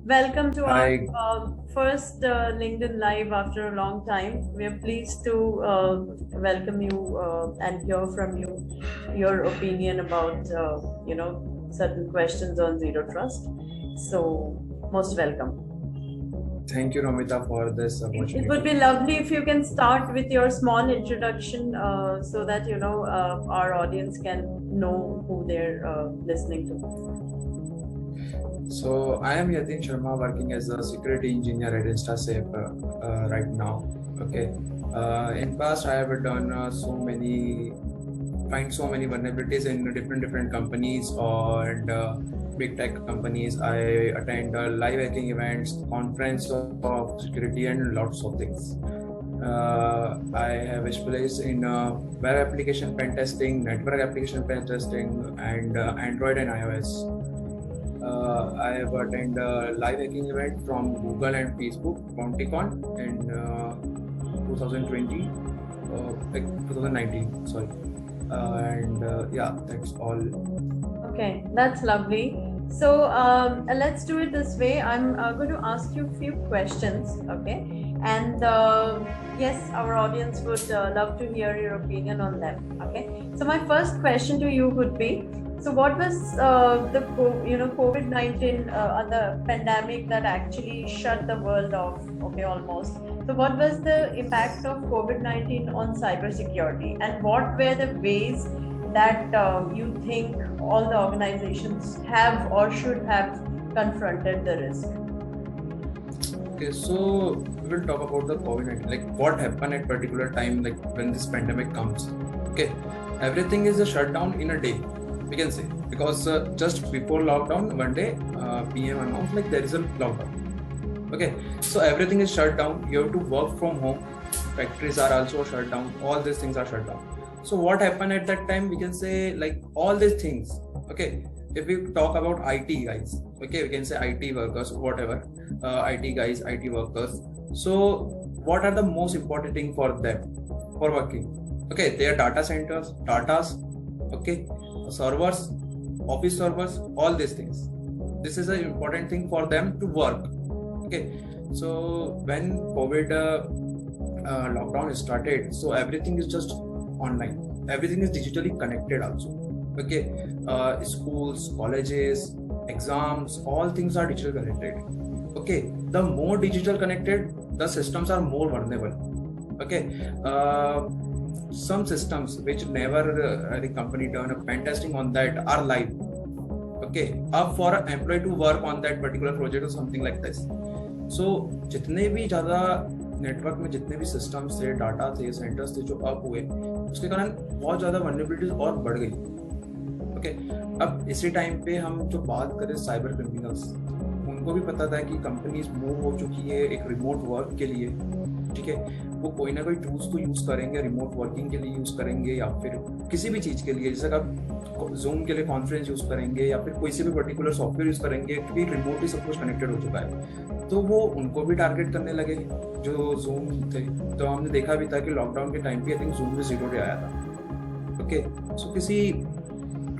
Welcome to our Hi, first LinkedIn Live after a long time. We are pleased to welcome you and hear from you your opinion about certain questions on zero trust. So most welcome. thank you, Romita, for this It would opportunity. be lovely if you can start with your small introduction so that our audience can know who they're listening to. I am Yatin Sharma, working as a security engineer at InstaSafe right now. Okay. In past, I have done find so many vulnerabilities in different companies and big tech companies. I attend live hacking events, conference of security, and lots of things. I have specialized in web application pen testing, network application pen testing, and Android and iOS. I have attended a live hacking event from Google and Facebook, BountyCon, in 2020, like 2019, sorry. And yeah, that's all. Okay, that's lovely. So let's do it this way. I'm going to ask you a few questions, okay? And yes, our audience would love to hear your opinion on them, okay? So my first question to you would be, so what was COVID-19 the pandemic that actually shut the world off, okay, almost. So what was the impact of COVID-19 on cybersecurity, and what were the ways that you think all the organizations have or should have confronted the risk? Okay, so we will talk about the COVID-19, like what happened at particular time, like when this pandemic comes. Okay, everything is a shutdown in a day, we can say, because just before lockdown, one day, PM announced like there is a lockdown. Okay, so everything is shut down. You have to work from home. Factories are also shut down. All these things are shut down. So what happened at that time? We can say like all these things. Okay, if we talk about IT guys, okay, we can say IT workers, whatever, IT guys, IT workers. So what are the most important thing for them for working? Okay, their data centers, datas, okay, servers, office servers, all these things. This is an important thing for them to work. Okay, so when COVID lockdown started, so everything is just online. Everything is digitally connected also. Okay, schools, colleges, exams, all things are digital connected. Okay, the more digital connected, the systems are more vulnerable. Okay, some systems which never the company done a pen testing on that are live. Okay, up for an employee to work on that particular project or something like this. So जितने भी ज़्यादा network में जितने भी systems थे, data थे, centres थे जो अप हुए, उसके कारण बहुत ज़्यादा वल्नरेबिलिटीज और बढ़ गई. ओके, अब इसी टाइम पे हम जो बात करें साइबर क्रिमिनल्स, उनको भी पता था कि कंपनीज मूव हो चुकी है एक रिमोट वर्क के लिए. ठीक है, वो कोई ना कोई टूल्स को यूज करेंगे, रिमोट वर्किंग के लिए यूज करेंगे, या फिर किसी भी चीज के लिए, जैसे आप जूम के लिए कॉन्फ्रेंस यूज करेंगे, या फिर कोई से भी पर्टिकुलर सॉफ्टवेयर यूज करेंगे, क्योंकि रिमोटली सब कुछ कनेक्टेड हो चुका है. तो वो उनको भी टारगेट करने लगे जो जूम थे. तो हमने देखा भी था कि लॉकडाउन के टाइम पे आई थिंक जूम में 0 डे आया था. ओके, सो किसी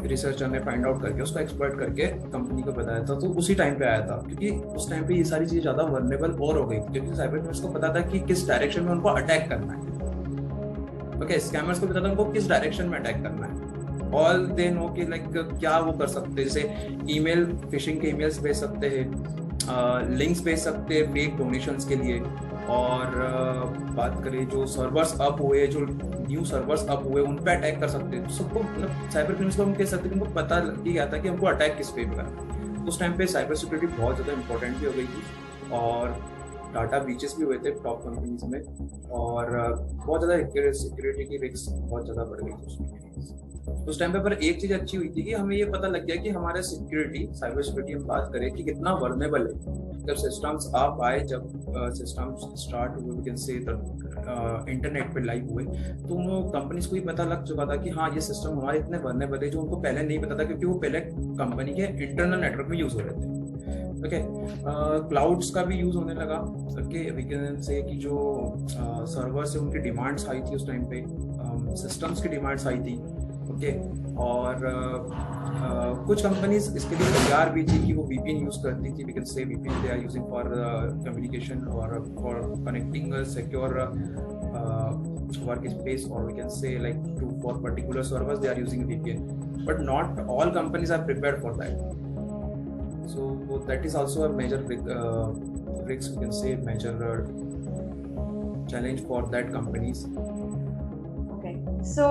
रिसर्चर ने फाइंड आउट करके उसको एक्सप्लॉइट करके कंपनी को बताया था, तो उसी टाइम पे आया था, क्योंकि उस टाइम पे ये सारी चीजें ज्यादा वर्नेबल और हो गई, क्योंकि साइबर क्रिमिनल्स को पता था कि किस डायरेक्शन में उनको अटैक करना है. ओके, स्कैमर्स को पता था उनको किस डायरेक्शन में अटैक करना है. ऑल दे नो कि लाइक क्या वो कर सकते हैं, जैसे ईमेल, फिशिंग के ईमेल्स भेज सकते हैं, लिंक्स भेज सकते हैं फेक डोनेशंस के लिए. और बात करें जो सर्वर्स अप हुए, जो न्यू सर्वर्स अप हुए, उन पे अटैक कर सकते हैं. सबको मतलब साइबर क्रिमिनल्स को हम कह सकते हैं कि उनको पता लग गया था कि हमको अटैक किस पे करना. उस टाइम पे साइबर सिक्योरिटी बहुत ज़्यादा इंपॉर्टेंट भी हो गई थी, और डाटा ब्रीचेस भी हुए थे टॉप कंपनीज में, और बहुत ज़्यादा सिक्योरिटी की रिस्क बहुत ज़्यादा बढ़ गई थी उस टाइम पे. पर एक चीज अच्छी हुई थी कि हमें ये पता लग गया कि हमारा सिक्योरिटी, साइबर सिक्योरिटी हम बात करें कि कितना वर्नेबल है. जब सिस्टम्स आप आए, जब सिस्टम्स स्टार्ट हुए, वी कैन से इंटरनेट पे लाइव हुए, तो उन कंपनीज को ही पता लग चुका था कि हाँ, ये सिस्टम हमारे इतने वर्नेबल है, जो उनको पहले नहीं पता था, क्योंकि वो पहले कंपनी के इंटरनल नेटवर्क में यूज हो रहे थे. ओके, क्लाउड्स का भी यूज होने लगा. ओके, वी कैन से कि जो सर्वर्स है उनकी डिमांड्स आई थी उस टाइम पे, सिस्टम्स की डिमांड्स आई थी. ओके। और कुछ कंपनीज इसके लिए तैयार भी थी कि वो वीपीएन यूज करती थी, बिकॉज से VPN they are using for communication और for connecting secure workspace, or we can say like to for particular servers they are using VPN, but not all companies are prepared for that. So that is also a major risk, we can say major challenge for that companies. Okay. So,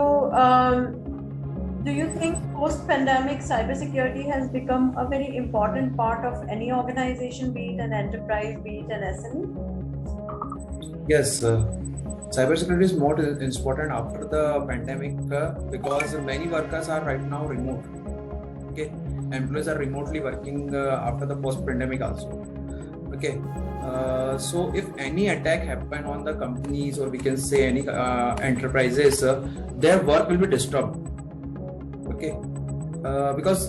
do you think post-pandemic cybersecurity has become a very important part of any organization, be it an enterprise, be it an SME? Yes, cybersecurity is more important after the pandemic because many workers are right now remote. Okay, employees are remotely working after the post-pandemic also. Okay, so if any attack happen on the companies, or we can say any enterprises, their work will be disturbed. Okay, because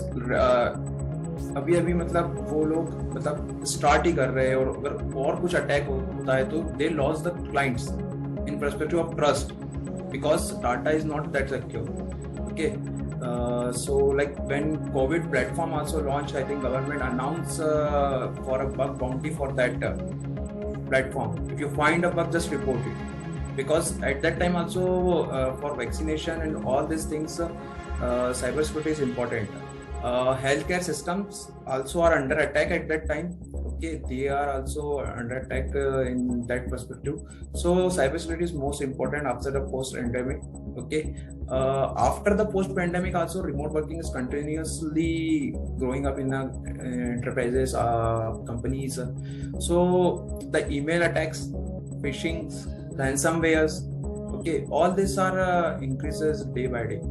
अभी अभी मतलब वो लोग मतलब start ही कर रहे हैं, और अगर और कुछ अटैक होता है तो they loss the clients in perspective of trust, because data is not that secure. Okay, so like when COVID platform also launched, I think government announced for a bug bounty for that platform. If you find a bug, just report it, because at that time also for vaccination and all these things, cybersecurity is important. Healthcare systems also are under attack at that time. Okay, they are also under attack in that perspective. So cybersecurity is most important after the post-pandemic. Okay, after the post-pandemic also, remote working is continuously growing up in enterprises, companies. So the email attacks, phishings, ransomwares, okay, all these are increases day by day.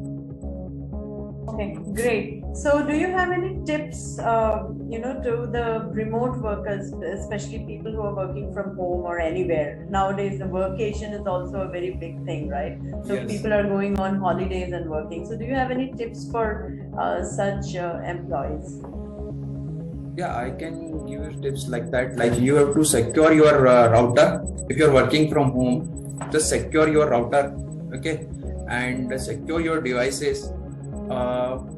Okay, great. So, do you have any tips, to the remote workers, especially people who are working from home or anywhere? Nowadays, the workation is also a very big thing, right? So, Yes. people are going on holidays and working. So, do you have any tips for such employees? Yeah, I can give you tips like that. Like, you have to secure your router. If you're working from home, just secure your router, okay, and secure your devices.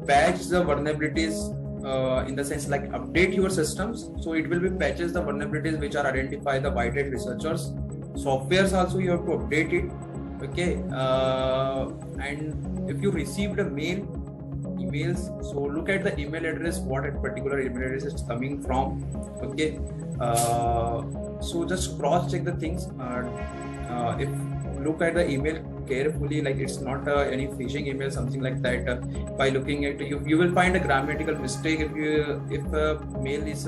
Patch the vulnerabilities, in the sense like update your systems, so it will be patches the vulnerabilities which are identified by the white hat researchers. Softwares also you have to update it, okay. And if you received a emails, so look at the email address, what a particular email address is coming from, okay. So just cross check the things. If look at the email carefully, like it's not any phishing email, something like that. By looking at you will find a grammatical mistake if a mail is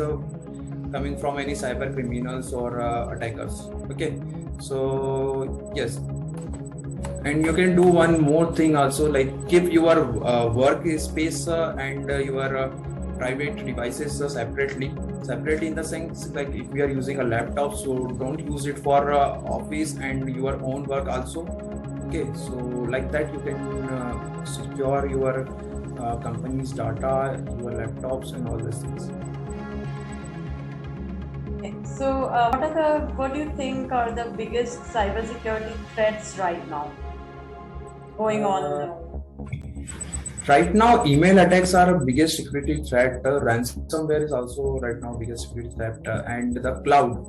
coming from any cyber criminals or attackers, okay. So yes, and you can do one more thing also, like keep your work space and your private devices separately in the sense, like if we are using a laptop, so don't use it for office and your own work also, okay. So like that you can secure your company's data, your laptops and all these things. Okay. So, what do you think are the biggest cybersecurity threats right now going on? Right now, email attacks are the biggest security threat. Ransomware is also right now biggest security threat, and the cloud.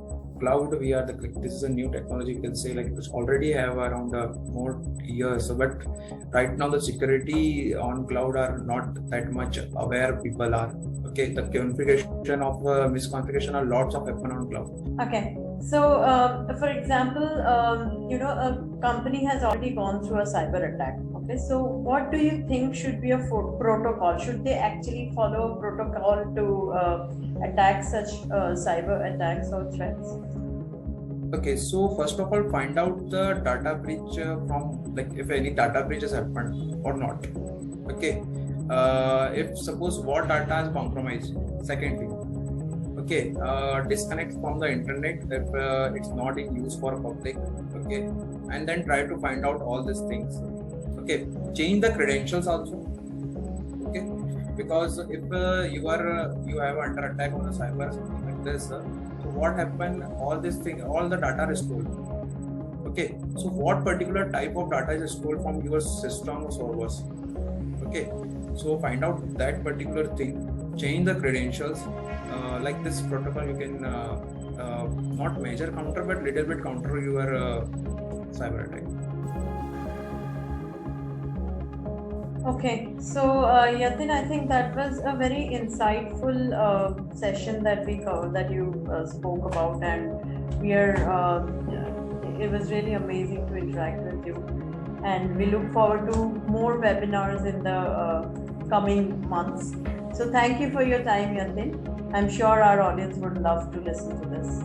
We are this is a new technology. You can say like it's already have around more years, but right now the security on cloud are not that much aware. People are, okay. The configuration of misconfiguration are lots of happen on cloud. Okay. So, for example, a company has already gone through a cyber attack. Okay. So, what do you think should be a protocol? Should they actually follow a protocol to attack such cyber attacks or threats? Okay, so first of all, find out the data breach from, like, if any data breach has happened or not. Okay, if suppose what data is compromised. Secondly, okay, disconnect from the internet if it's not in use for public, okay, and then try to find out all these things. Okay, change the credentials also, okay, because if you have under attack on a cyber something like this, so what happened, all this thing, all the data is stolen, okay. So what particular type of data is stolen from your system or servers, Okay, so find out that particular thing, change the credentials. Like this protocol, you can not major counter, but little bit counter your cyber attack. Okay, so Yatin, I think that was a very insightful session that we covered, that you spoke about, and we are. It was really amazing to interact with you, and we look forward to more webinars in the coming months. So thank you for your time, Yatin. I'm sure our audience would love to listen to this.